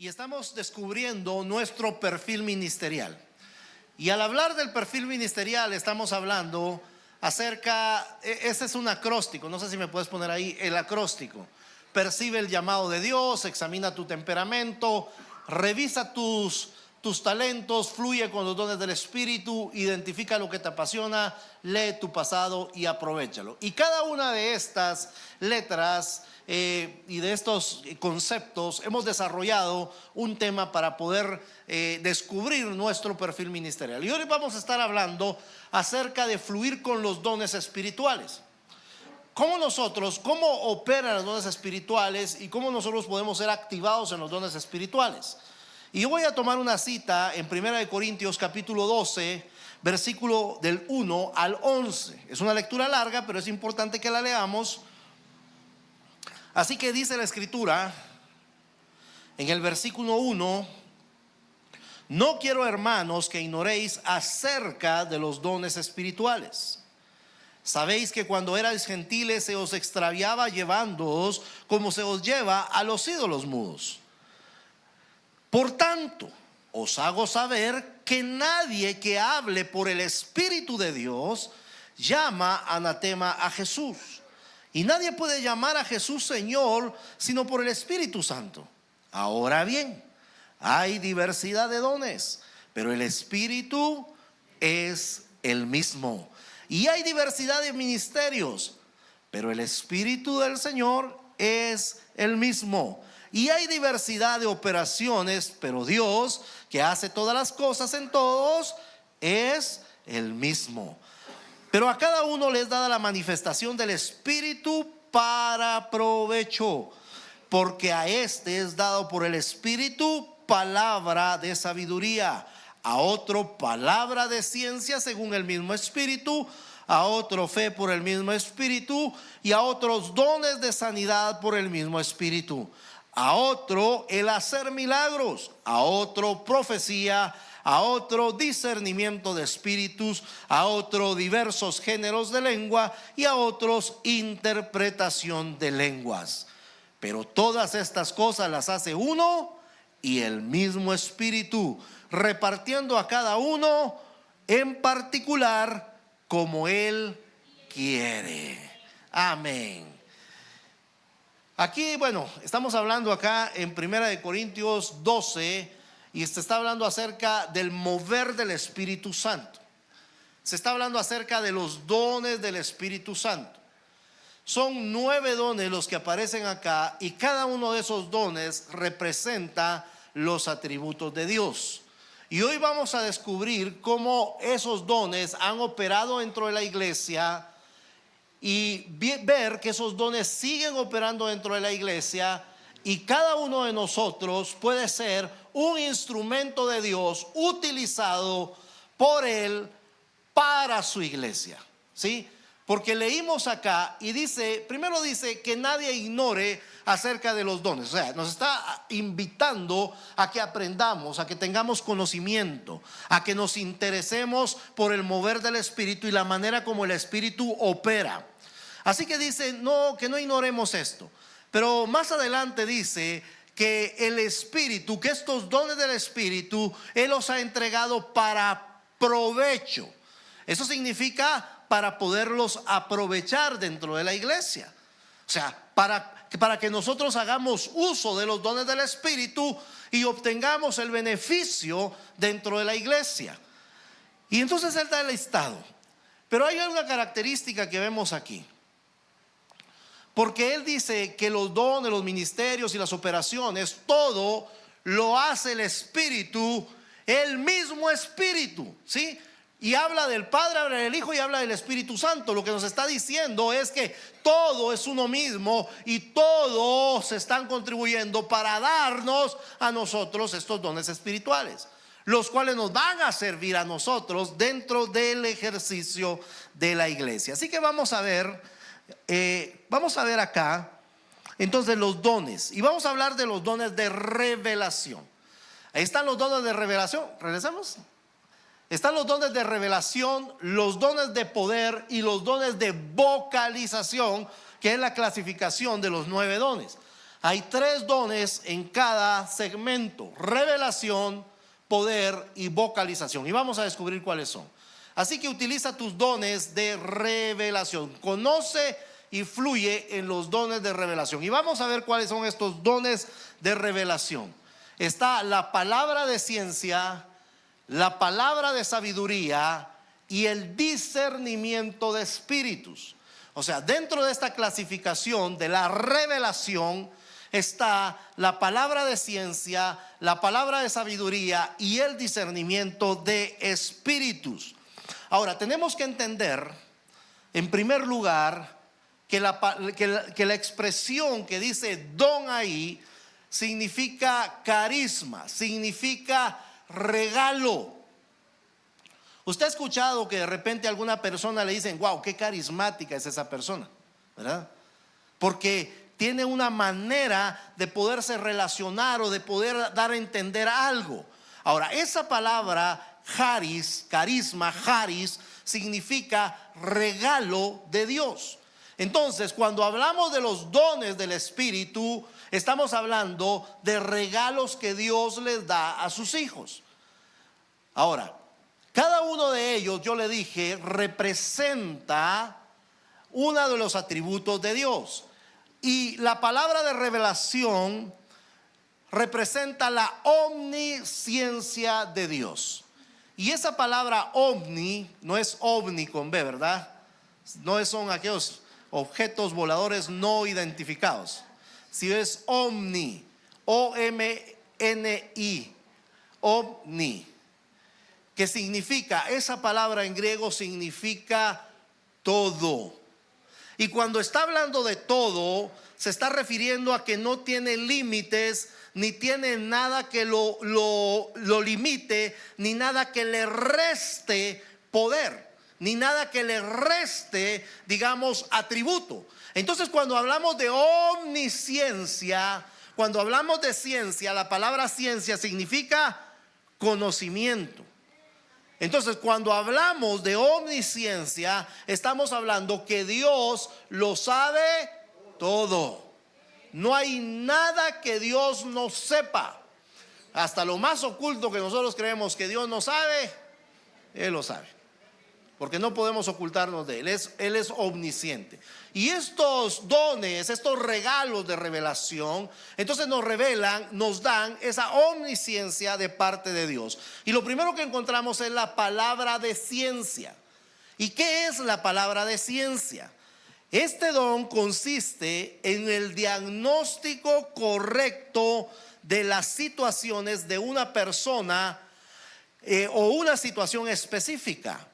y estamos descubriendo nuestro perfil ministerial. Y al hablar del perfil ministerial estamos hablando acerca, ese es un acróstico, no sé si me puedes poner ahí el acróstico. Percibe el llamado de Dios, examina tu temperamento, revisa tus talentos, fluye con los dones del Espíritu, identifica lo que te apasiona, lee tu pasado y aprovéchalo. Y cada una de estas letras y de estos conceptos hemos desarrollado un tema para poder descubrir nuestro perfil ministerial. Y hoy vamos a estar hablando acerca de fluir con los dones espirituales. ¿Cómo operan los dones espirituales y cómo nosotros podemos ser activados en los dones espirituales? Y yo voy a tomar una cita en 1 Corintios capítulo 12, versículo del 1 al 11. Es una lectura larga, pero es importante que la leamos. Así que dice la escritura en el versículo 1: no quiero, hermanos, que ignoréis acerca de los dones espirituales. Sabéis que cuando erais gentiles se os extraviaba llevándoos como se os lleva a los ídolos mudos. Por tanto, os hago saber que nadie que hable por el Espíritu de Dios llama anatema a Jesús. Y nadie puede llamar a Jesús Señor sino por el Espíritu Santo. Ahora bien, hay diversidad de dones, pero el Espíritu es el mismo. Y hay diversidad de ministerios, pero el Espíritu del Señor es el mismo. Y hay diversidad de operaciones, pero Dios, que hace todas las cosas en todos, es el mismo. Pero a cada uno le es dada la manifestación del Espíritu para provecho, porque a este es dado por el Espíritu palabra de sabiduría, a otro palabra de ciencia según el mismo Espíritu, a otro fe por el mismo Espíritu, y a otros dones de sanidad por el mismo Espíritu, a otro el hacer milagros, a otro profecía, a otro discernimiento de espíritus, a otro diversos géneros de lengua, y a otros interpretación de lenguas. Pero todas estas cosas las hace uno y el mismo Espíritu, repartiendo a cada uno en particular como Él quiere. Amén. Aquí, estamos hablando acá en 1 Corintios 12 y se está hablando acerca del mover del Espíritu Santo. Se está hablando acerca de los dones del Espíritu Santo. Son 9 dones los que aparecen acá, y cada uno de esos dones representa los atributos de Dios. Y hoy vamos a descubrir cómo esos dones han operado dentro de la iglesia y ver que esos dones siguen operando dentro de la iglesia, y cada uno de nosotros puede ser un instrumento de Dios utilizado por Él para su iglesia, ¿sí? Porque leímos acá y primero dice que nadie ignore acerca de los dones. O sea, nos está invitando a que aprendamos, a que tengamos conocimiento, a que nos interesemos por el mover del Espíritu y la manera como el Espíritu opera. Así que dice, que no ignoremos esto. Pero más adelante dice que el Espíritu, que estos dones del Espíritu, Él los ha entregado para provecho. Eso significa para poderlos aprovechar dentro de la iglesia. O sea, para que nosotros hagamos uso de los dones del Espíritu y obtengamos el beneficio dentro de la iglesia. Y entonces Él da el listado. Pero hay una característica que vemos aquí. Porque Él dice que los dones, los ministerios y las operaciones, todo lo hace el Espíritu, el mismo Espíritu, ¿sí? Y habla del Padre, habla del Hijo y habla del Espíritu Santo. Lo que nos está diciendo es que todo es uno mismo y todos están contribuyendo para darnos a nosotros estos dones espirituales, los cuales nos van a servir a nosotros dentro del ejercicio de la iglesia. Así que vamos a ver acá entonces los dones, y vamos a hablar de los dones de revelación. Ahí están los dones de revelación. ¿Regresamos? Están los dones de revelación, los dones de poder y los dones de vocalización, que es la clasificación de los 9 dones. Hay 3 dones en cada segmento: revelación, poder y vocalización. Y vamos a descubrir cuáles son. Así que utiliza tus dones de revelación. Conoce y fluye en los dones de revelación. Y vamos a ver cuáles son estos dones de revelación. Está la palabra de ciencia, la palabra de sabiduría y el discernimiento de espíritus. O sea, dentro de esta clasificación de la revelación está la palabra de ciencia, la palabra de sabiduría y el discernimiento de espíritus. Ahora, tenemos que entender, en primer lugar, que la expresión que dice don ahí significa carisma, significa regalo. Usted ha escuchado que de repente a alguna persona le dicen: wow, qué carismática es esa persona, ¿verdad? Porque tiene una manera de poderse relacionar o de poder dar a entender algo. Ahora, esa palabra charis, carisma, charis, significa regalo de Dios. Entonces, cuando hablamos de los dones del Espíritu, estamos hablando de regalos que Dios les da a sus hijos. Ahora, cada uno de ellos, yo le dije, representa uno de los atributos de Dios. Y la palabra de revelación representa la omnisciencia de Dios. Y esa palabra omni no es ovni con B, ¿verdad? No son aquellos objetos voladores no identificados. Si es omni, O-M-N-I, omni, que significa, esa palabra en griego significa todo. Y cuando está hablando de todo, se está refiriendo a que no tiene límites, ni tiene nada que lo limite, ni nada que le reste poder, ni nada que le reste, digamos, atributo. Entonces, cuando hablamos de omnisciencia, cuando hablamos de ciencia, la palabra ciencia significa conocimiento. Entonces, cuando hablamos de omnisciencia, estamos hablando que Dios lo sabe todo. No hay nada que Dios no sepa. Hasta lo más oculto que nosotros creemos que Dios no sabe, Él lo sabe. Porque no podemos ocultarnos de Él. Él es omnisciente. Y estos dones, estos regalos de revelación, entonces nos revelan, nos dan esa omnisciencia de parte de Dios. Y lo primero que encontramos es la palabra de ciencia. ¿Y qué es la palabra de ciencia? Este don consiste en el diagnóstico correcto de las situaciones de una persona o una situación específica.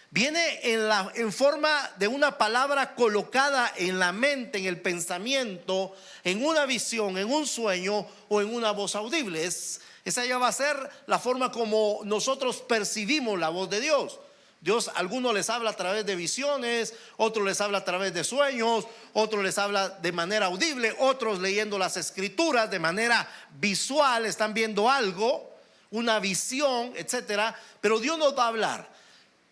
Viene en forma de una palabra colocada en la mente, en el pensamiento, en una visión, en un sueño o en una voz audible. Esa ya va a ser la forma como nosotros percibimos la voz de Dios. Dios, algunos les habla a través de visiones, otros les habla a través de sueños, otros les habla de manera audible, otros leyendo las escrituras de manera visual, están viendo algo, una visión, etcétera. Pero Dios nos va a hablar.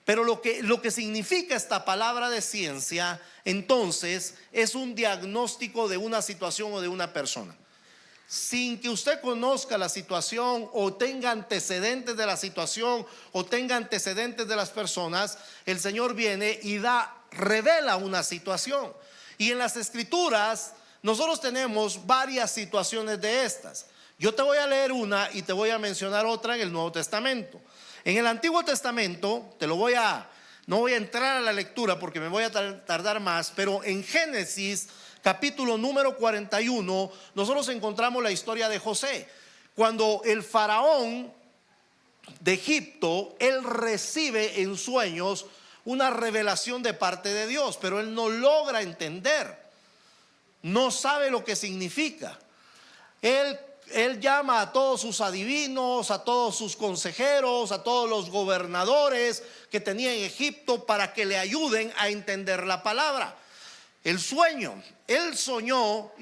Pero lo que significa esta palabra de ciencia, entonces, es un diagnóstico de una situación o de una persona. Sin que usted conozca la situación o tenga antecedentes de la situación o tenga antecedentes de las personas, el Señor viene y revela una situación. Y en las escrituras nosotros tenemos varias situaciones de estas. Yo te voy a leer una y te voy a mencionar otra en el Nuevo Testamento. En el Antiguo Testamento, no voy a entrar a la lectura porque me voy a tardar más, pero en Génesis capítulo número 41, nosotros encontramos la historia de José. Cuando el faraón de Egipto, él recibe en sueños una revelación de parte de Dios, pero él no logra entender, no sabe lo que significa. Él llama a todos sus adivinos, a todos sus consejeros, a todos los gobernadores que tenía en Egipto para que le ayuden a entender la palabra. El sueño, él soñó,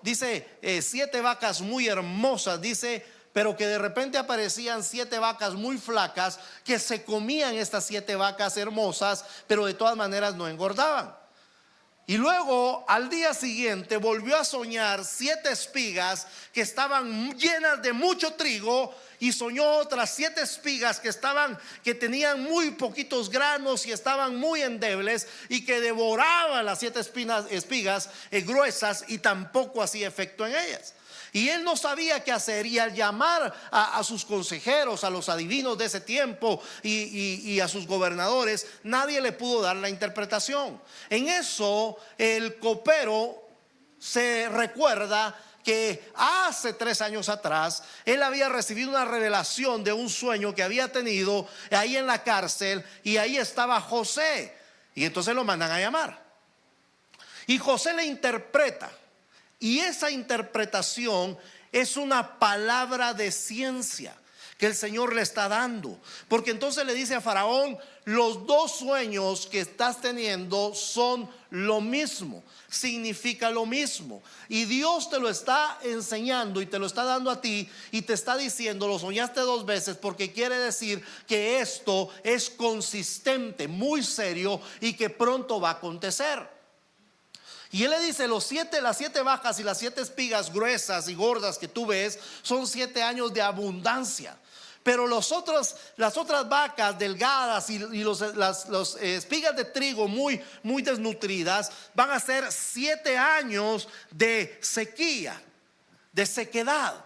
dice, 7 vacas muy hermosas, dice, pero que de repente aparecían 7 vacas muy flacas que se comían estas 7 vacas hermosas, pero de todas maneras no engordaban. Y luego al día siguiente volvió a soñar 7 espigas que estaban llenas de mucho trigo, y soñó otras 7 espigas que tenían muy poquitos granos y estaban muy endebles, y que devoraban las 7 espigas gruesas, y tampoco hacía efecto en ellas. Y él no sabía qué hacer, y al llamar a sus consejeros, a los adivinos de ese tiempo y a sus gobernadores, nadie le pudo dar la interpretación. En eso el copero se recuerda que hace 3 años atrás él había recibido una revelación de un sueño que había tenido ahí en la cárcel, y ahí estaba José, y entonces lo mandan a llamar, y José le interpreta. Y esa interpretación es una palabra de ciencia que el Señor le está dando, porque entonces le dice a Faraón: los 2 sueños que estás teniendo son lo mismo, significa lo mismo, y Dios te lo está enseñando y te lo está dando a ti, y te está diciendo: lo soñaste 2 veces, porque quiere decir que esto es consistente, muy serio, y que pronto va a acontecer. Y él le dice: las 7 vacas y las 7 espigas gruesas y gordas que tú ves son 7 años de abundancia. Pero las otras vacas delgadas y las espigas de trigo muy, muy desnutridas van a ser 7 años de sequía, de sequedad.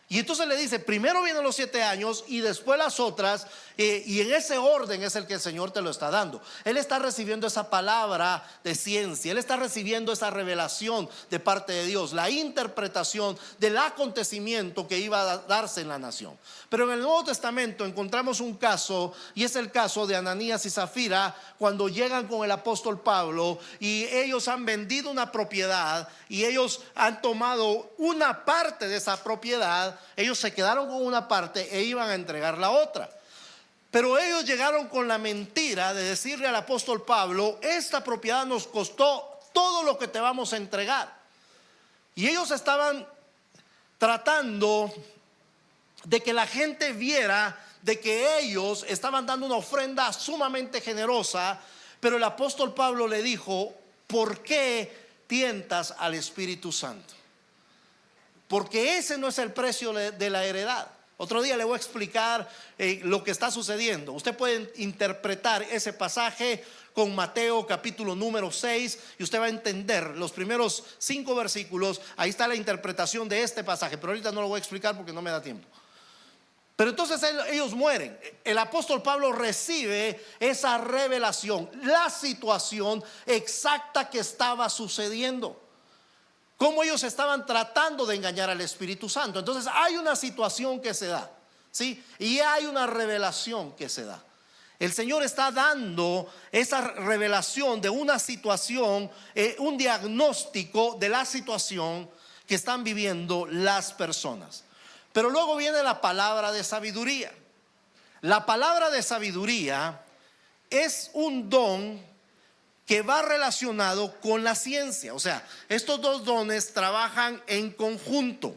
Y entonces le dice: primero vienen los 7 años y después las otras, y en ese orden es el que el Señor te lo está dando. Él está recibiendo esa palabra de ciencia, él está recibiendo esa revelación de parte de Dios, la interpretación del acontecimiento que iba a darse en la nación. Pero en el Nuevo Testamento encontramos un caso, y es el caso de Ananías y Zafira, cuando llegan con el apóstol Pablo, y ellos han vendido una propiedad, y ellos han tomado una parte de esa propiedad. Ellos se quedaron con una parte e iban a entregar la otra. Pero ellos llegaron con la mentira de decirle al apóstol Pablo: esta propiedad nos costó todo lo que te vamos a entregar. Y ellos estaban tratando de que la gente viera de que ellos estaban dando una ofrenda sumamente generosa. Pero el apóstol Pablo le dijo: ¿por qué tientas al Espíritu Santo? Porque ese no es el precio de la heredad. Otro día le voy a explicar lo que está sucediendo. Usted puede interpretar ese pasaje con Mateo capítulo número 6, y usted va a entender los primeros 5 versículos. Ahí está la interpretación de este pasaje, pero ahorita no lo voy a explicar porque no me da tiempo. Pero entonces ellos mueren. El apóstol Pablo recibe esa revelación, la situación exacta que estaba sucediendo, cómo ellos estaban tratando de engañar al Espíritu Santo. Entonces hay una situación que se da, ¿sí? Y hay una revelación que se da. El Señor está dando esa revelación de una situación, un diagnóstico de la situación que están viviendo las personas. Pero luego viene la palabra de sabiduría. La palabra de sabiduría es un don que va relacionado con la ciencia. O sea, estos 2 dones trabajan en conjunto.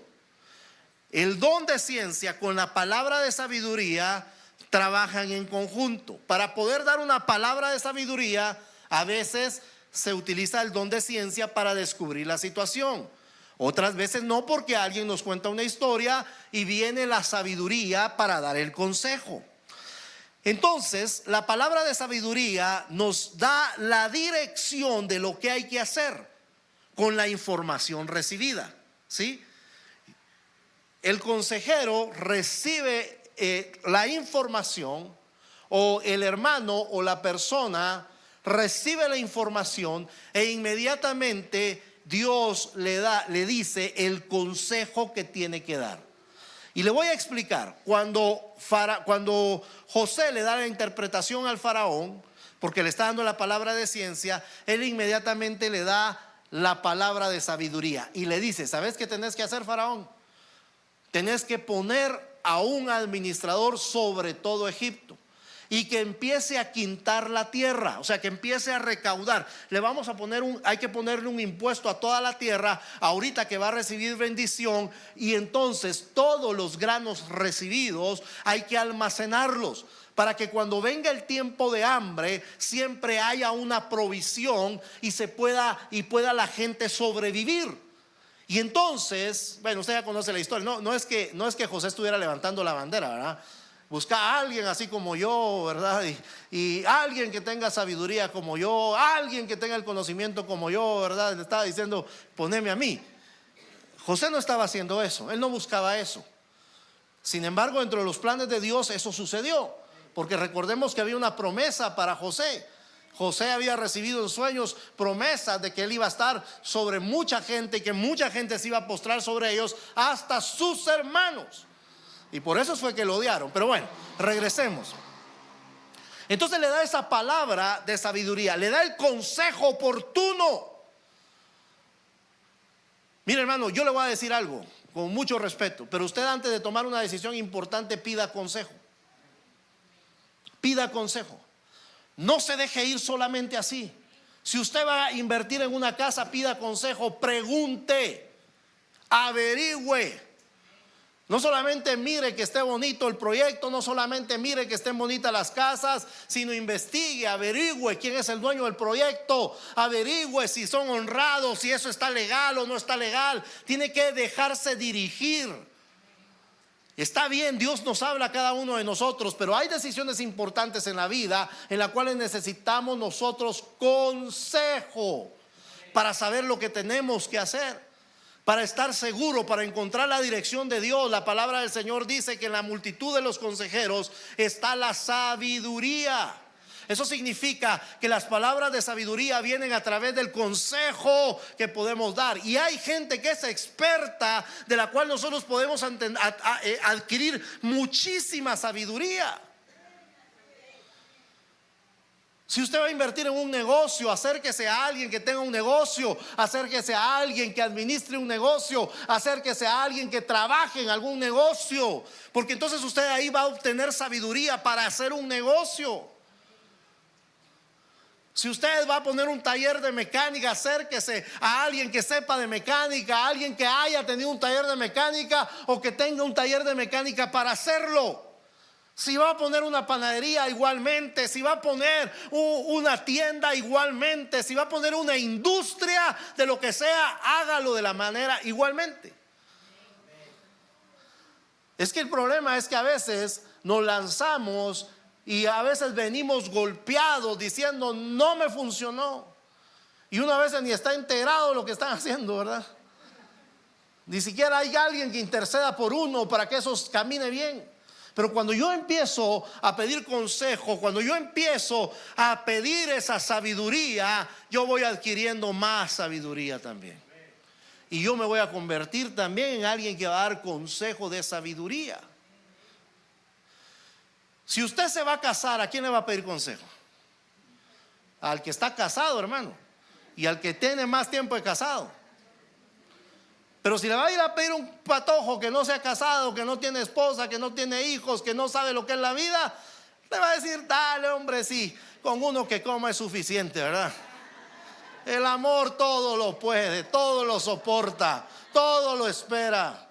El don de ciencia con la palabra de sabiduría trabajan en conjunto. Para poder dar una palabra de sabiduría, a veces se utiliza el don de ciencia para descubrir la situación. Otras veces no, porque alguien nos cuenta una historia y viene la sabiduría para dar el consejo. Entonces, la palabra de sabiduría nos da la dirección de lo que hay que hacer con la información recibida, ¿sí? El consejero recibe la información, o el hermano o la persona recibe la información, e inmediatamente Dios le dice el consejo que tiene que dar. Y le voy a explicar. Cuando José le da la interpretación al faraón, porque le está dando la palabra de ciencia, él inmediatamente le da la palabra de sabiduría y le dice: ¿sabes qué tenés que hacer, faraón? Tenés que poner a un administrador sobre todo Egipto. y que empiece a quintar la tierra, o sea, que empiece a recaudar. Hay que ponerle un impuesto a toda la tierra ahorita que va a recibir bendición, y entonces todos los granos recibidos hay que almacenarlos para que cuando venga el tiempo de hambre siempre haya una provisión y pueda la gente sobrevivir. Y entonces, bueno, usted ya conoce la historia. No es que José estuviera levantando la bandera, ¿verdad? Busca a alguien así como yo, ¿verdad? Y alguien que tenga sabiduría como yo, alguien que tenga el conocimiento como yo, ¿verdad? Le estaba diciendo, poneme a mí. José no estaba haciendo eso, él no buscaba eso. Sin embargo, dentro de los planes de Dios eso sucedió, porque recordemos que había una promesa para José. José había recibido en sueños promesas de que él iba a estar sobre mucha gente y que mucha gente se iba a postrar sobre ellos, hasta sus hermanos. Y por eso fue que lo odiaron. Pero bueno, regresemos. Entonces le da esa palabra de sabiduría, le da el consejo oportuno. Mire, hermano, yo le voy a decir algo con mucho respeto, pero usted, antes de tomar una decisión importante, pida consejo. Pida consejo. No se deje ir solamente así. Si usted va a invertir en una casa, pida consejo, pregunte, averigüe. No solamente mire que esté bonito el proyecto, no solamente mire que estén bonitas las casas, sino investigue, averigüe quién es el dueño del proyecto, averigüe si son honrados, si eso está legal o no está legal. Tiene que dejarse dirigir. Está bien, Dios nos habla a cada uno de nosotros, pero hay decisiones importantes en la vida en las cuales necesitamos nosotros consejo para saber lo que tenemos que hacer. Para estar seguro, para encontrar la dirección de Dios. La palabra del Señor dice que en la multitud de los consejeros está la sabiduría. Eso significa que las palabras de sabiduría vienen a través del consejo que podemos dar. Y hay gente que es experta, de la cual nosotros podemos adquirir muchísima sabiduría. Si usted va a invertir en un negocio, acérquese a alguien que tenga un negocio, acérquese a alguien que administre un negocio, acérquese a alguien que trabaje en algún negocio, porque entonces usted ahí va a obtener sabiduría para hacer un negocio. Si usted va a poner un taller de mecánica, acérquese a alguien que sepa de mecánica, a alguien que haya tenido un taller de mecánica o que tenga un taller de mecánica para hacerlo. Si va a poner una panadería, igualmente. Si va a poner una tienda, igualmente. Si va a poner una industria de lo que sea, hágalo de la manera igualmente. Es que el problema es que a veces nos lanzamos y a veces venimos golpeados diciendo no me funcionó, y uno a veces ni está enterado de lo que están haciendo, ¿verdad? Ni siquiera hay alguien que interceda por uno para que eso camine bien. Pero cuando yo empiezo a pedir consejo, cuando yo empiezo a pedir esa sabiduría, yo voy adquiriendo más sabiduría también. Y yo me voy a convertir también en alguien que va a dar consejo de sabiduría. Si usted se va a casar, ¿a quién le va a pedir consejo? Al que está casado, hermano, y al que tiene más tiempo de casado. Pero si le va a ir a pedir un patojo que no se ha casado, que no tiene esposa, que no tiene hijos, que no sabe lo que es la vida, le va a decir, dale, hombre, sí, con uno que coma es suficiente, ¿verdad? El amor todo lo puede, todo lo soporta, todo lo espera.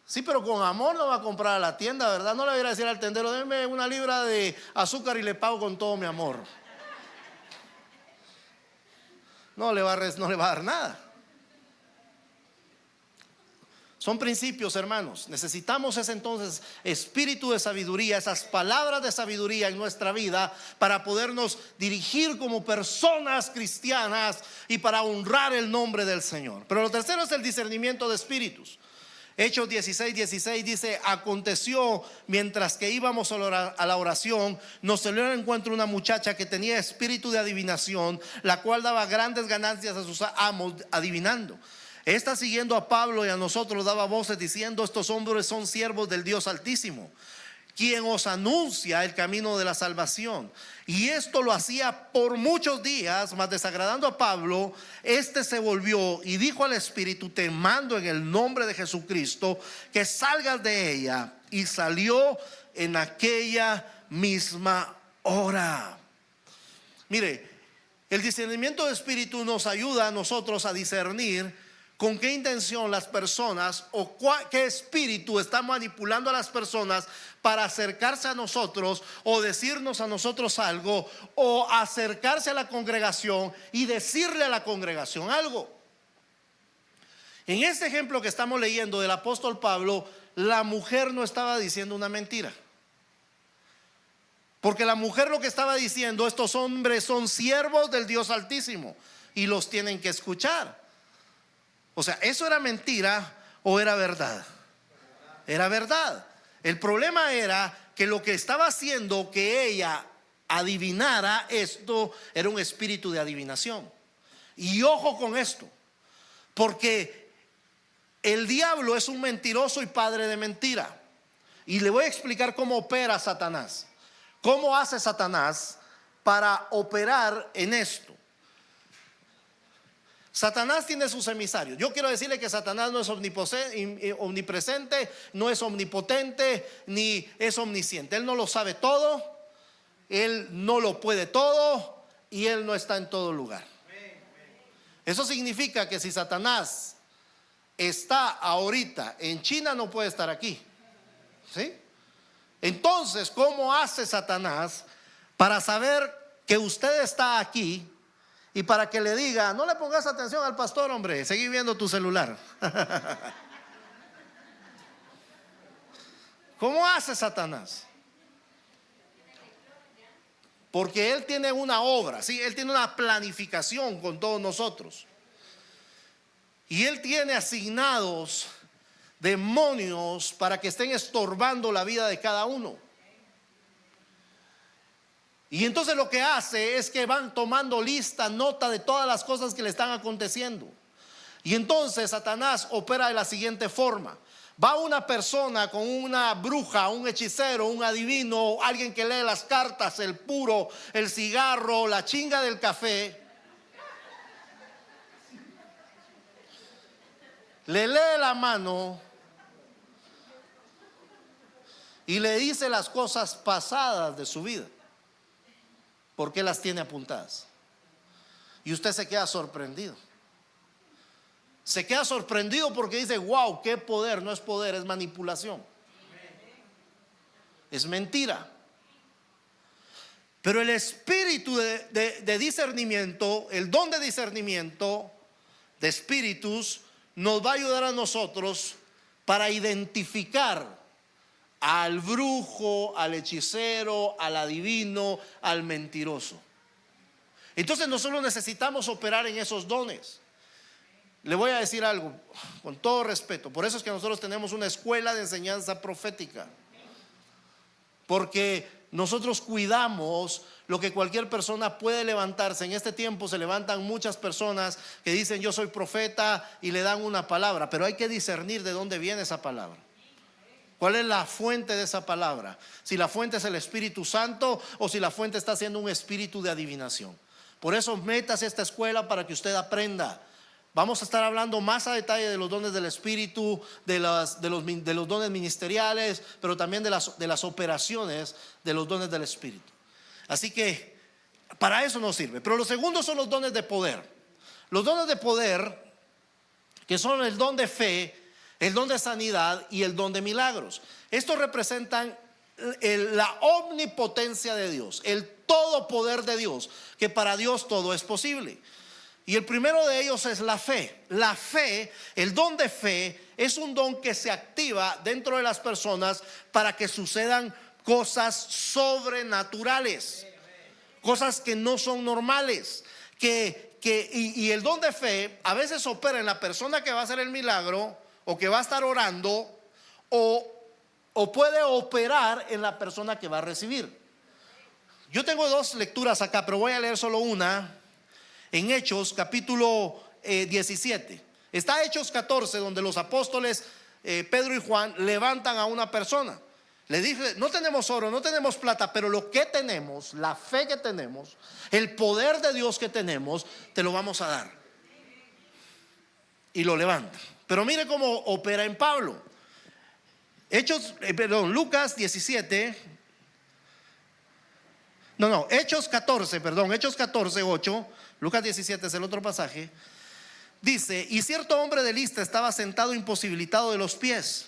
Sí, pero con amor no va a comprar a la tienda, ¿verdad? No le voy a decir al tendero, denme una libra de azúcar y le pago con todo mi amor. No le va a dar nada. Son principios, hermanos. Necesitamos ese entonces espíritu de sabiduría, esas palabras de sabiduría en nuestra vida para podernos dirigir como personas cristianas y para honrar el nombre del Señor. Pero lo tercero es el discernimiento de espíritus. Hechos 16:16 dice: aconteció mientras que íbamos a la oración, nos salió al encuentro una muchacha que tenía espíritu de adivinación, la cual daba grandes ganancias a sus amos adivinando. Esta, siguiendo a Pablo y a nosotros, daba voces diciendo: estos hombres son siervos del Dios Altísimo, quien os anuncia el camino de la salvación. Y esto lo hacía por muchos días, mas desagradando a Pablo, este se volvió y dijo al espíritu: te mando en el nombre de Jesucristo que salgas de ella. Y salió en aquella misma hora. Mire, el discernimiento de espíritu nos ayuda a nosotros a discernir con qué intención las personas o qué espíritu está manipulando a las personas para acercarse a nosotros o decirnos a nosotros algo, o acercarse a la congregación y decirle a la congregación algo. En este ejemplo que estamos leyendo del apóstol Pablo, la mujer no estaba diciendo una mentira. Porque la mujer lo que estaba diciendo: estos hombres son siervos del Dios Altísimo y los tienen que escuchar. O sea, ¿eso era mentira o era verdad? Era verdad. El problema era que lo que estaba haciendo que ella adivinara esto era un espíritu de adivinación. Y ojo con esto, porque el diablo es un mentiroso y padre de mentira. Y le voy a explicar cómo opera Satanás. ¿Cómo hace Satanás para operar en esto? Satanás tiene sus emisarios. Yo quiero decirle que Satanás no es omnipresente, no es omnipotente, ni es omnisciente. Él no lo sabe todo, él no lo puede todo, y él no está en todo lugar. Eso significa que si Satanás está ahorita en China, no puede estar aquí. ¿Sí? Entonces, ¿cómo hace Satanás para saber que usted está aquí y para que le diga: no le pongas atención al pastor, hombre, seguí viendo tu celular? ¿Cómo hace Satanás? Porque él tiene una obra, ¿sí? Él tiene una planificación con todos nosotros. Y él tiene asignados demonios para que estén estorbando la vida de cada uno. Y entonces lo que hace es que van tomando lista, nota de todas las cosas que le están aconteciendo. Y entonces Satanás opera de la siguiente forma: va una persona con una bruja, un hechicero, un adivino, alguien que lee las cartas, el puro, el cigarro, la chinga del café. Le lee la mano y le dice las cosas pasadas de su vida, porque las tiene apuntadas. Y usted se queda sorprendido. Se queda sorprendido porque dice: wow, qué poder. No es poder, es manipulación, es mentira. Pero el espíritu de discernimiento, el don de discernimiento de espíritus, nos va a ayudar a nosotros para identificar al brujo, al hechicero, al adivino, al mentiroso. Entonces nosotros necesitamos operar en esos dones. Le voy a decir algo con todo respeto. Por eso es que nosotros tenemos una escuela de enseñanza profética, porque nosotros cuidamos lo que cualquier persona puede levantarse. En este tiempo se levantan muchas personas que dicen: yo soy profeta, y le dan una palabra, pero hay que discernir de dónde viene esa palabra. ¿Cuál es la fuente de esa palabra? Si la fuente es el Espíritu Santo o si la fuente está siendo un espíritu de adivinación. Por eso métase a esta escuela para que usted aprenda. Vamos a estar hablando más a detalle de los dones del Espíritu, de los dones ministeriales, pero también de las operaciones de los dones del Espíritu. Así que para eso nos sirve. Pero los segundos son los dones de poder. Los dones de poder, que son el don de fe, el don de sanidad y el don de milagros. Estos representan la omnipotencia de Dios, el todo poder de Dios, que para Dios todo es posible. Y el primero de ellos es la fe. La fe, el don de fe, es un don que se activa dentro de las personas para que sucedan cosas sobrenaturales, cosas que no son normales. Y el don de fe a veces opera en la persona que va a hacer el milagro, o que va a estar orando, o puede operar en la persona que va a recibir. Yo tengo dos lecturas acá, pero voy a leer solo una. En Hechos capítulo 17. Está Hechos 14, donde los apóstoles Pedro y Juan levantan a una persona. Le dice: no tenemos oro, no tenemos plata, pero lo que tenemos, la fe que tenemos, el poder de Dios que tenemos, te lo vamos a dar. Y lo levanta. Pero mire cómo opera en Pablo. Lucas 17. Hechos 14, Hechos 14, 8. Lucas 17 es el otro pasaje. Dice: y cierto hombre de Listra estaba sentado imposibilitado de los pies,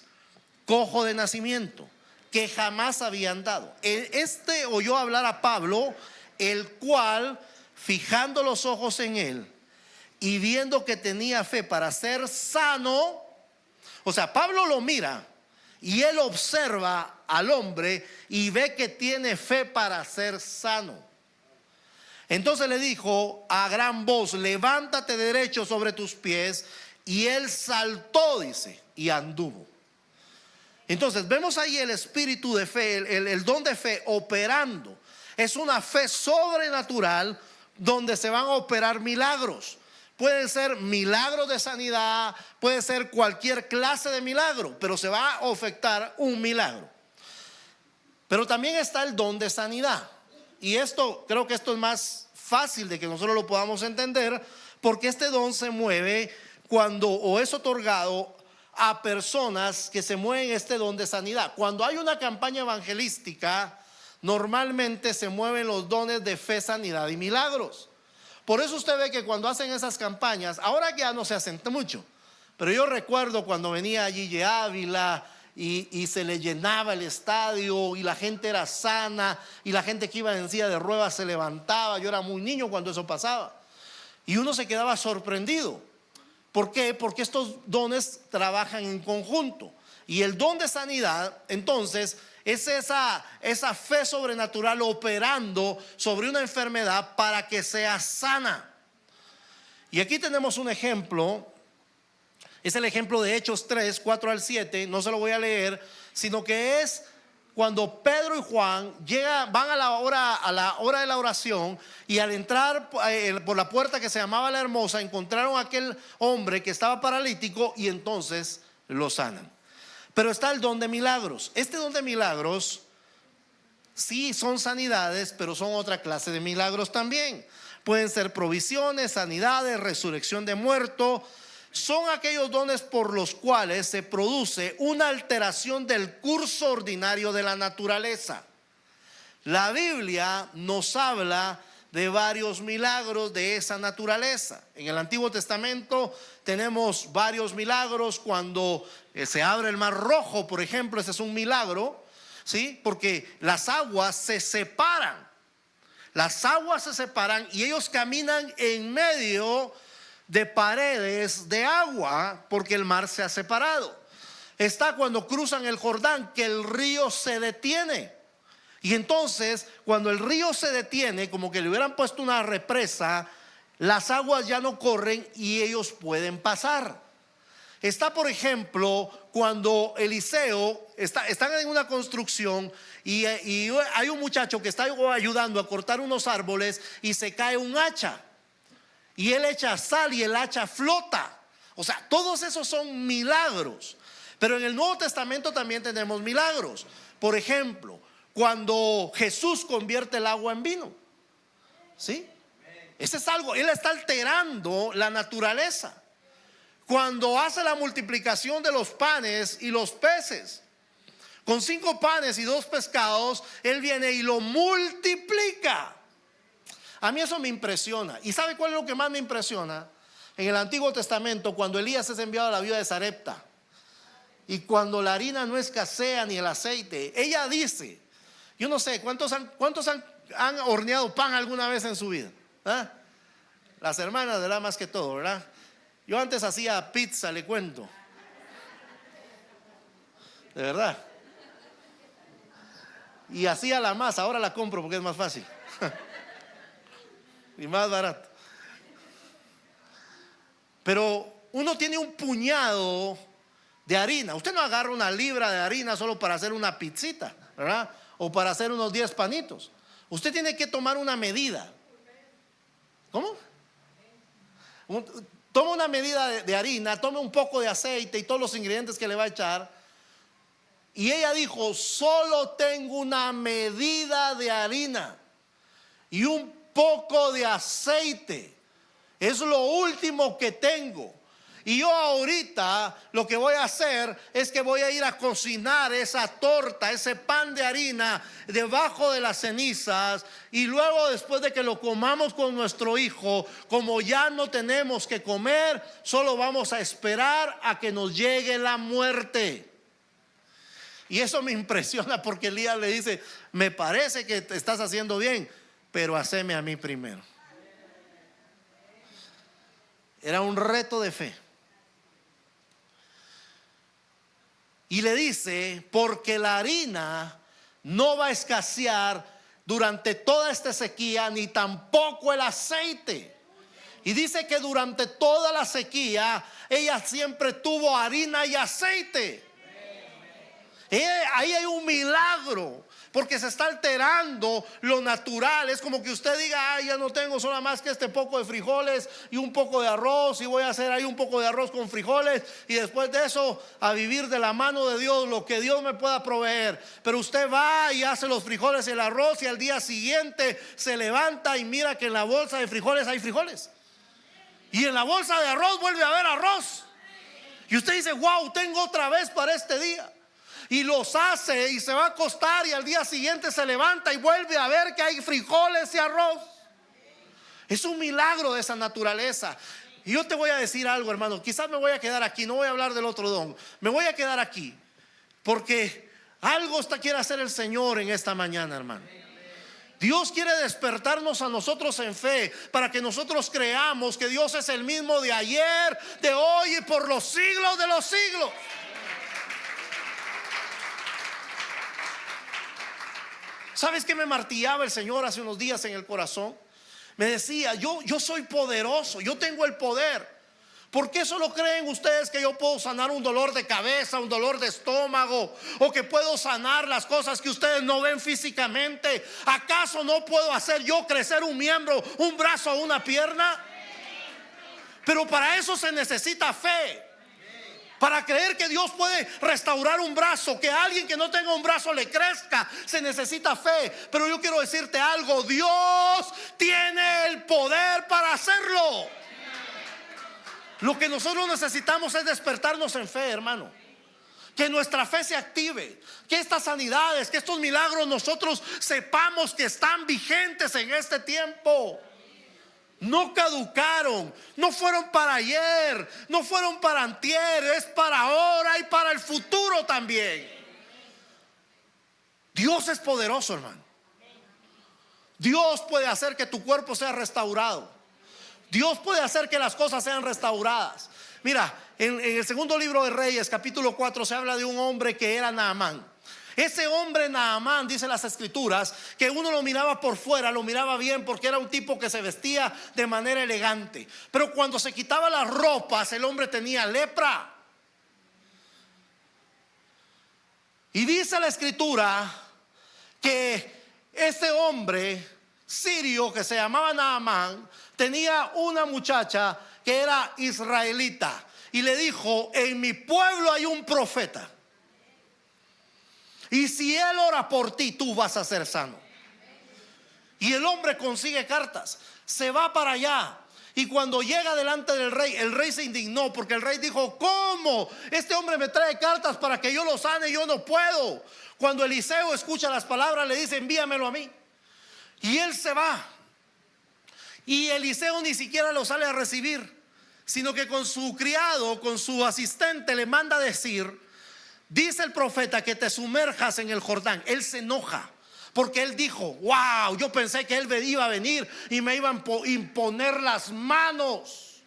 cojo de nacimiento, que jamás había andado. Este oyó hablar a Pablo, el cual, fijando los ojos en él y viendo que tenía fe para ser sano, o sea, Pablo lo mira y él observa al hombre y ve que tiene fe para ser sano. Entonces le dijo a gran voz: levántate derecho sobre tus pies. Y él saltó, dice, y anduvo. Entonces vemos ahí el espíritu de fe, el don de fe operando. Es una fe sobrenatural donde se van a operar milagros. Pueden ser milagros de sanidad, puede ser cualquier clase de milagro, pero se va a efectuar un milagro. Pero también está el don de sanidad. Y creo que esto es más fácil de que nosotros lo podamos entender, porque este don se mueve o es otorgado a personas que se mueven este don de sanidad. Cuando hay una campaña evangelística, normalmente se mueven los dones de fe, sanidad y milagros. Por eso usted ve que cuando hacen esas campañas, ahora ya no se hacen mucho, pero yo recuerdo cuando venía Gigi Ávila y se le llenaba el estadio y la gente era sana y la gente que iba en silla de ruedas se levantaba. Yo era muy niño cuando eso pasaba y uno se quedaba sorprendido. ¿Por qué? Porque estos dones trabajan en conjunto. Y el don de sanidad, entonces, es esa fe sobrenatural operando sobre una enfermedad para que sea sana. Y aquí tenemos un ejemplo. Es el ejemplo de Hechos 3, 4 al 7. No se lo voy a leer, sino que es cuando Pedro y Juan van a la hora de la oración, y al entrar por la puerta que se llamaba La Hermosa, encontraron a aquel hombre que estaba paralítico y entonces lo sanan. Pero está el don de milagros. Este don de milagros sí son sanidades, pero son otra clase de milagros también. Pueden ser provisiones, sanidades, resurrección de muertos. Son aquellos dones por los cuales se produce una alteración del curso ordinario de la naturaleza. La Biblia nos habla de varios milagros de esa naturaleza. En el Antiguo Testamento tenemos varios milagros. Cuando se abre el Mar Rojo, por ejemplo, ese es un milagro, ¿sí? Porque las aguas se separan. Las aguas se separan y ellos caminan en medio de paredes de agua, porque el mar se ha separado. Está cuando cruzan el Jordán, que el río se detiene. Y entonces cuando el río se detiene, como que le hubieran puesto una represa, las aguas ya no corren y ellos pueden pasar. Está, por ejemplo, cuando Eliseo están en una construcción y hay un muchacho que está ayudando a cortar unos árboles y se cae un hacha. Y él echa sal y el hacha flota. O sea, todos esos son milagros. Pero en el Nuevo Testamento también tenemos milagros. Por ejemplo, cuando Jesús convierte el agua en vino, ¿sí? Ese es algo, él está alterando la naturaleza. Cuando hace la multiplicación de los panes y los peces, con 5 panes y 2 pescados, él viene y lo multiplica. A mí eso me impresiona. ¿Y sabe cuál es lo que más me impresiona? En el Antiguo Testamento, cuando Elías es enviado a la viuda de Sarepta, y cuando la harina no escasea ni el aceite, ella dice, yo no sé, ¿cuántos han horneado pan alguna vez en su vida? ¿Ah? Las hermanas, ¿verdad? Más que todo, ¿verdad? Yo antes hacía pizza, le cuento. De verdad. Y hacía la masa, ahora la compro porque es más fácil. Y más barato. Pero uno tiene un puñado de harina. Usted no agarra una libra de harina solo para hacer una pizzita, ¿verdad? O para hacer unos 10 panitos. Usted tiene que tomar una medida. ¿Cómo? Toma una medida de harina, tome un poco de aceite y todos los ingredientes que le va a echar. Y ella dijo: solo tengo una medida de harina y un poco de aceite. Es lo último que tengo. Y yo ahorita lo que voy a hacer es que voy a ir a cocinar esa torta, ese pan de harina debajo de las cenizas. Y luego, después de que lo comamos con nuestro hijo, como ya no tenemos que comer, solo vamos a esperar a que nos llegue la muerte. Y eso me impresiona, porque Elías le dice: me parece que te estás haciendo bien, pero haceme a mí primero. Era un reto de fe. Y le dice: porque la harina no va a escasear durante toda esta sequía, ni tampoco el aceite. Y dice que durante toda la sequía ella siempre tuvo harina y aceite. Ahí hay un milagro, porque se está alterando lo natural. Es como que usted diga: ya no tengo solo más que este poco de frijoles y un poco de arroz, y voy a hacer ahí un poco de arroz con frijoles, y después de eso a vivir de la mano de Dios, lo que Dios me pueda proveer. Pero usted va y hace los frijoles y el arroz, y al día siguiente se levanta y mira que en la bolsa de frijoles hay frijoles, y en la bolsa de arroz vuelve a haber arroz. Y usted dice: wow, tengo otra vez para este día. Y los hace y se va a acostar, y al día siguiente se levanta y vuelve a ver que hay frijoles y arroz. Es un milagro de esa naturaleza. Y yo te voy a decir algo, hermano. Quizás me voy a quedar aquí, no voy a hablar del otro don. Me voy a quedar aquí, porque algo quiere hacer el Señor en esta mañana, hermano. Dios quiere despertarnos a nosotros en fe, para que nosotros creamos que Dios es el mismo de ayer, de hoy y por los siglos de los siglos. ¿Sabes qué me martillaba el Señor hace unos días en el corazón? Me decía: yo soy poderoso, yo tengo el poder. ¿Por qué solo creen ustedes que yo puedo sanar un dolor de cabeza, un dolor de estómago, o que puedo sanar las cosas que ustedes no ven físicamente? ¿Acaso no puedo hacer yo crecer un miembro, un brazo o una pierna? Pero para eso se necesita fe. Para creer que Dios puede restaurar un brazo, que a alguien que no tenga un brazo le crezca, se necesita fe. Pero yo quiero decirte algo: Dios tiene el poder para hacerlo. Lo que nosotros necesitamos es despertarnos en fe, hermano. Que nuestra fe se active, que estas sanidades, que estos milagros nosotros sepamos que están vigentes en este tiempo. No caducaron, no fueron para ayer, no fueron para antier, es para ahora y para el futuro también. Dios es poderoso, hermano. Dios puede hacer que tu cuerpo sea restaurado. Dios puede hacer que las cosas sean restauradas. Mira, en el segundo libro de Reyes, capítulo 4, se habla de un hombre que era Naamán. Ese hombre Naamán, dice las escrituras, que uno lo miraba por fuera, lo miraba bien, porque era un tipo que se vestía de manera elegante. Pero cuando se quitaba las ropas, el hombre tenía lepra. Y dice la escritura que ese hombre sirio que se llamaba Naamán tenía una muchacha que era israelita, y le dijo: en mi pueblo hay un profeta, y si él ora por ti, tú vas a ser sano. Y el hombre consigue cartas, se va para allá, y cuando llega delante del rey, el rey se indignó, porque el rey dijo: ¿cómo? Este hombre me trae cartas para que yo lo sane, yo no puedo. Cuando Eliseo escucha las palabras, le dice: envíamelo a mí. Y él se va, y Eliseo ni siquiera lo sale a recibir, sino que con su criado, con su asistente, le manda a decir: dice el profeta que te sumerjas en el Jordán. Él se enoja, porque él dijo: wow, yo pensé que él iba a venir y me iba a imponer las manos,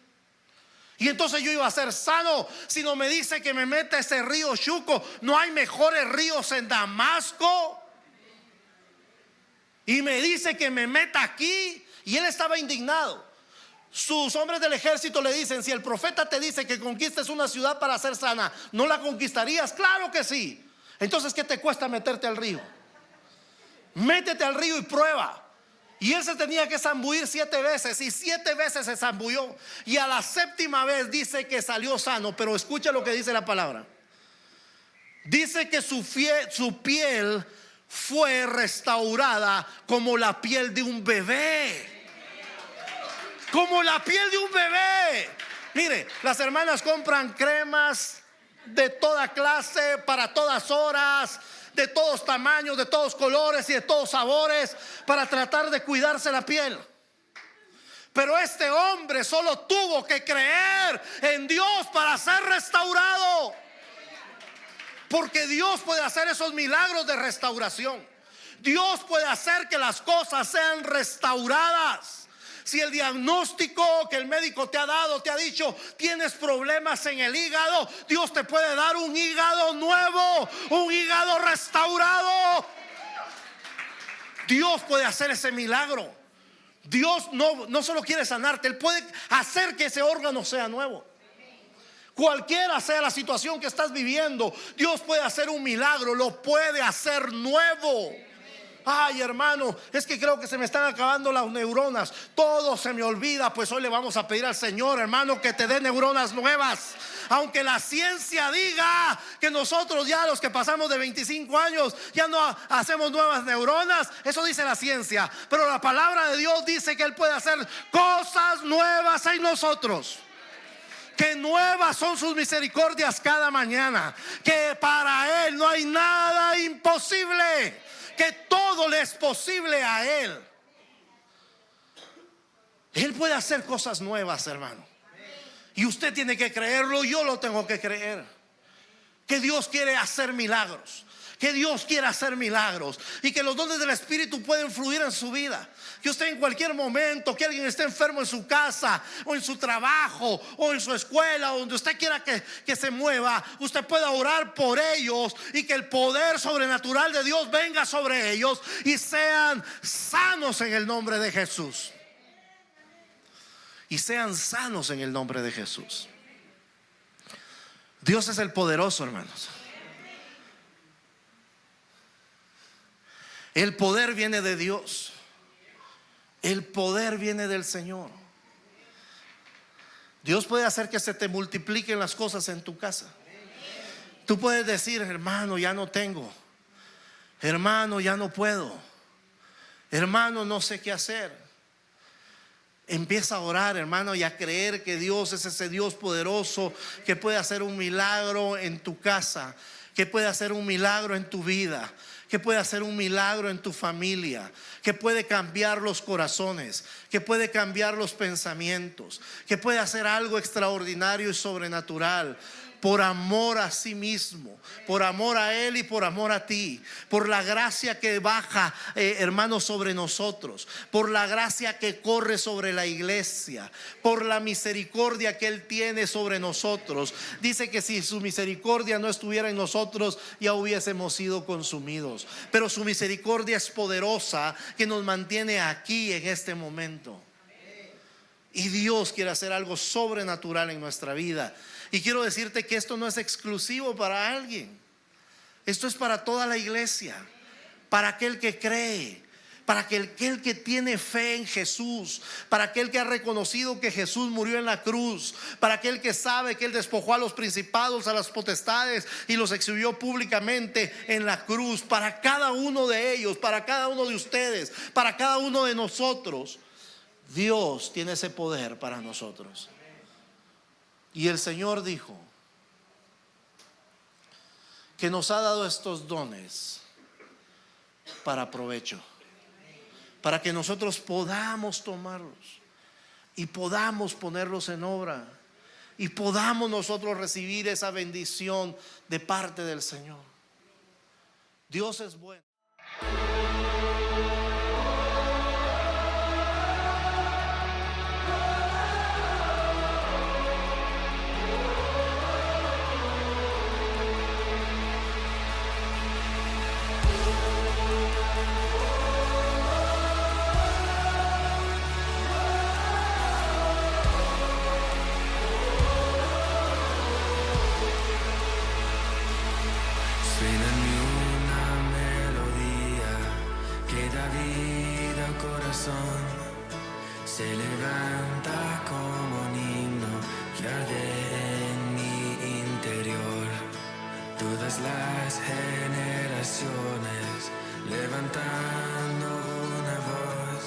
y entonces yo iba a ser sano. Si no me dice que me meta ese río Chuco, ¿no hay mejores ríos en Damasco? Y me dice que me meta aquí. Y él estaba indignado. Sus hombres del ejército le dicen: si el profeta te dice que conquistes una ciudad para ser sana, ¿no la conquistarías? Claro que sí. Entonces, ¿qué te cuesta meterte al río? Métete al río y prueba. Y él se tenía que zambullir 7 veces, y 7 veces se zambulló, y a la 7ª vez dice que salió sano. Pero escucha lo que dice la palabra. Dice que su piel fue restaurada como la piel de un bebé. Como la piel de un bebé. Mire, las hermanas compran cremas de toda clase, para todas horas, de todos tamaños, de todos colores y de todos sabores, para tratar de cuidarse la piel. Pero este hombre solo tuvo que creer en Dios para ser restaurado. Porque Dios puede hacer esos milagros de restauración. Dios puede hacer que las cosas sean restauradas. Si el diagnóstico que el médico te ha dado, te ha dicho, tienes problemas en el hígado, Dios te puede dar un hígado nuevo, un hígado restaurado. Dios puede hacer ese milagro. Dios no solo quiere sanarte, Él puede hacer que ese órgano sea nuevo. Cualquiera sea la situación que estás viviendo, Dios puede hacer un milagro, lo puede hacer nuevo. Ay, hermano, es que creo que se me están acabando las neuronas. Todo se me olvida. Pues hoy le vamos a pedir al Señor, hermano, que te dé neuronas nuevas. Aunque la ciencia diga que nosotros ya los que pasamos de 25 años ya no hacemos nuevas neuronas, eso dice la ciencia. Pero la palabra de Dios dice que Él puede hacer cosas nuevas en nosotros. Que nuevas son sus misericordias cada mañana. Que para Él no hay nada imposible. Que todo le es posible a Él. Él puede hacer cosas nuevas, hermano. Y usted tiene que creerlo, yo lo tengo que creer. Que Dios quiere hacer milagros. Que Dios quiere hacer milagros. Y que los dones del Espíritu pueden fluir en su vida. Que usted en cualquier momento, que alguien esté enfermo en su casa, o en su trabajo, o en su escuela, o donde usted quiera que se mueva, usted pueda orar por ellos. Y que el poder sobrenatural de Dios venga sobre ellos y sean sanos en el nombre de Jesús. Y sean sanos en el nombre de Jesús. Dios es el poderoso, hermanos. El poder viene de Dios. El poder viene del Señor. Dios puede hacer que se te multipliquen las cosas en tu casa. Tú puedes decir, hermano, ya no tengo. Hermano, ya no puedo. Hermano, no sé qué hacer. Empieza a orar, hermano, y a creer que Dios es ese Dios poderoso que puede hacer un milagro en tu casa, que puede hacer un milagro en tu vida, que puede hacer un milagro en tu familia, que puede cambiar los corazones, que puede cambiar los pensamientos, que puede hacer algo extraordinario y sobrenatural. Por amor a sí mismo, por amor a Él y por amor a ti, por la gracia que baja, hermanos, sobre nosotros, por la gracia que corre sobre la iglesia, por la misericordia que Él tiene sobre nosotros. Dice que si su misericordia no estuviera en nosotros, ya hubiésemos sido consumidos. Pero su misericordia es poderosa, que nos mantiene aquí en este momento. Y Dios quiere hacer algo sobrenatural en nuestra vida. Y quiero decirte que esto no es exclusivo para alguien. Esto es para toda la iglesia, para aquel que cree, para aquel que tiene fe en Jesús, para aquel que ha reconocido que Jesús murió en la cruz, para aquel que sabe que Él despojó a los principados, a las potestades y los exhibió públicamente en la cruz. Para cada uno de ellos, para cada uno de ustedes, para cada uno de nosotros, Dios tiene ese poder para nosotros. Y el Señor dijo que nos ha dado estos dones para provecho, para que nosotros podamos tomarlos y podamos ponerlos en obra y podamos nosotros recibir esa bendición de parte del Señor. Dios es bueno. Se levanta como un himno que arde en mi interior. Todas las generaciones levantando una voz.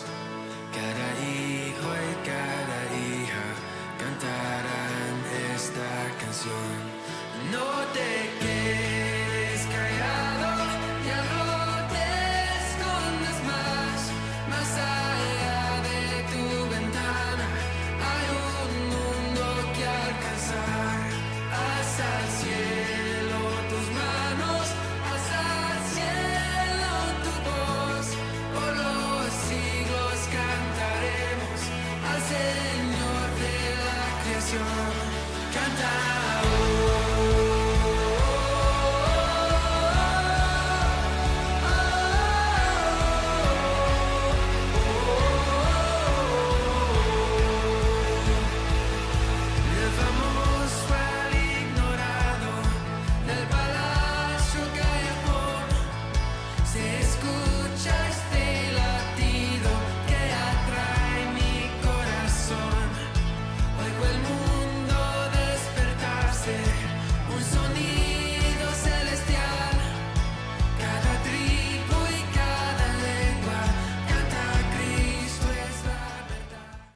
Cada hijo y cada hija cantarán no te